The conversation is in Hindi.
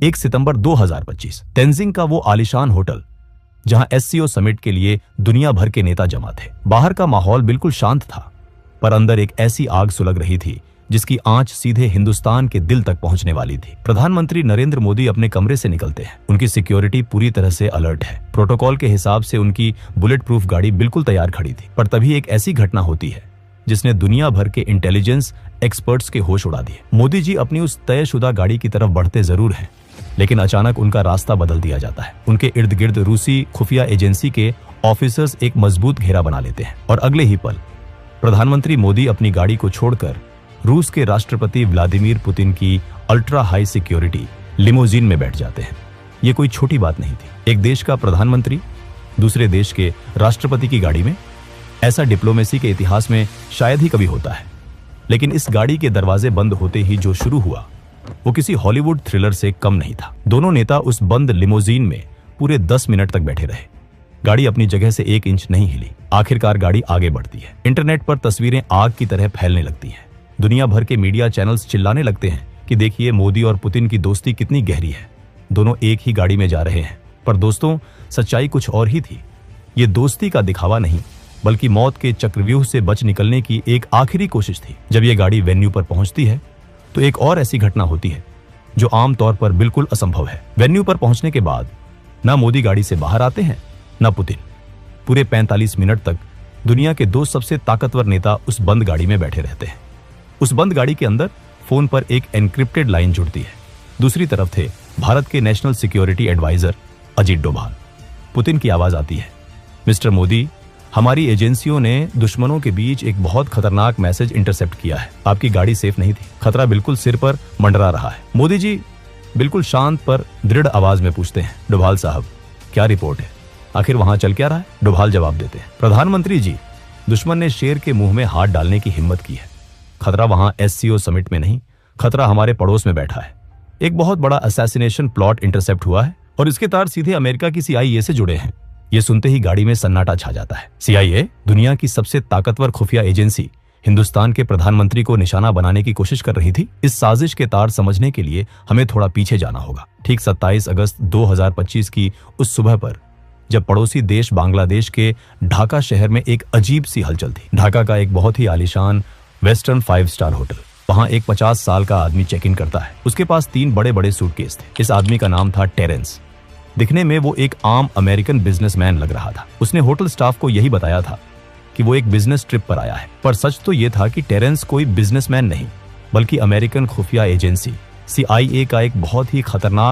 1 सितंबर 2025 तेंजिंग का वो आलीशान होटल जहां एससीओ समिट के लिए दुनिया भर के नेता जमा थे। बाहर का माहौल बिल्कुल शांत था, पर अंदर एक ऐसी आग सुलग रही थी जिसकी आंच सीधे हिंदुस्तान के दिल तक पहुंचने वाली थी। प्रधानमंत्री नरेंद्र मोदी अपने कमरे से निकलते हैं। उनकी सिक्योरिटी पूरी तरह से अलर्ट है। प्रोटोकॉल के हिसाब से उनकी बुलेट प्रूफ गाड़ी बिल्कुल तैयार खड़ी थी। पर तभी एक ऐसी घटना होती है जिसने दुनिया भर के इंटेलिजेंस एक्सपर्ट्स के होश उड़ा दिए। मोदी जी अपनी उस तयशुदा गाड़ी की तरफ बढ़ते जरूर हैं, लेकिन अचानक उनका रास्ता बदल दिया जाता है। उनके इर्द गिर्द रूसी खुफिया एजेंसी के ऑफिसर्स एक मजबूत घेरा बना लेते हैं और अगले ही पल प्रधानमंत्री मोदी अपनी गाड़ी को छोड़कर रूस के राष्ट्रपति व्लादिमीर पुतिन की अल्ट्रा हाई सिक्योरिटी लिमोजीन में बैठ जाते हैं। ये कोई छोटी बात नहीं थी। एक देश का प्रधानमंत्री दूसरे देश के राष्ट्रपति की गाड़ी में, ऐसा डिप्लोमेसी के इतिहास में शायद ही कभी होता है। लेकिन इस गाड़ी के दरवाजे बंद होते ही जो शुरू हुआ वो किसी हॉलीवुड थ्रिलर से कम नहीं था। दोनों नेता उस बंद लिमोजीन में पूरे 10 मिनट तक बैठे रहे। गाड़ी अपनी जगह से 1 इंच नहीं हिली। आखिरकार गाड़ी आगे बढ़ती है। इंटरनेट पर तस्वीरें आग की तरह फैलने लगती हैं। दुनिया भर के मीडिया चैनल्स चिल्लाने लगते हैं कि देखिए मोदी और पुतिन की दोस्ती कितनी गहरी है। दोनों एक ही गाड़ी में जा रहे हैं। पर दोस्तों, सच्चाई कुछ और ही थी। ये दोस्ती का दिखावा नहीं, बल्कि मौत के चक्रव्यूह से बच निकलने की एक आखिरी कोशिश थी। जब ये गाड़ी वेन्यू पर पहुंचती है तो एक और ऐसी घटना होती है जो आमतौर पर बिल्कुल असंभव है। वेन्यू पर पहुंचने के बाद ना मोदी गाड़ी से बाहर आते हैं ना पुतिन। पूरे 45 मिनट तक दुनिया के 2 सबसे ताकतवर नेता उस बंद गाड़ी में बैठे रहते हैं। उस बंद गाड़ी के अंदर फोन पर एक एनक्रिप्टेड लाइन जुड़ती है। दूसरी तरफ थे भारत के national security adviser Ajit Doval. Putin की आवाज आती है, मिस्टर मोदी, हमारी एजेंसियों ने दुश्मनों के बीच एक बहुत खतरनाक मैसेज इंटरसेप्ट किया है। आपकी गाड़ी सेफ नहीं थी। खतरा बिल्कुल सिर पर मंडरा रहा है। मोदी जी बिल्कुल शांत पर दृढ़ आवाज में पूछते हैं, डोभाल साहब, क्या रिपोर्ट है? आखिर वहां चल क्या रहा है? डोभाल जवाब देते हैं, प्रधानमंत्री जी, दुश्मन ने शेर के मुंह में हाथ डालने की हिम्मत की है। खतरा वहां एससीओ समिट में नहीं, खतरा हमारे पड़ोस में बैठा है। एक बहुत बड़ा असैसिनेशन प्लॉट इंटरसेप्ट हुआ है और इसके तार सीधे अमेरिका की सीआईए से जुड़े हैं। ये सुनते ही गाड़ी में सन्नाटा छा जाता है। सीआईए, दुनिया की सबसे ताकतवर खुफिया एजेंसी, हिंदुस्तान के प्रधानमंत्री को निशाना बनाने की कोशिश कर रही थी। इस साजिश के तार समझने के लिए हमें थोड़ा पीछे जाना होगा। ठीक 27 अगस्त 2025 की उस सुबह पर, जब पड़ोसी देश बांग्लादेश के ढाका शहर में एक अजीब सी हलचल थी। ढाका का एक बहुत ही आलीशान वेस्टर्न 5 स्टार होटल। वहां एक 50 साल का आदमी चेक इन करता है। उसके पास 3 बड़े बड़े सूटकेस थे। इस आदमी का नाम था टेरेंस। दिखने में वो एक आम अमेरिकन बिजनेसमैन लग रहा था। उसने होटल स्टाफ को यही बताया था कि वो एक बिजनेस ट्रिप पर आया है। पर सच तो ये था कि टेरेंस कोई बिजनेसमैन नहीं, बल्कि अमेरिकन खुफिया एजेंसी सीआईए का एक बहुत ही खतरनाक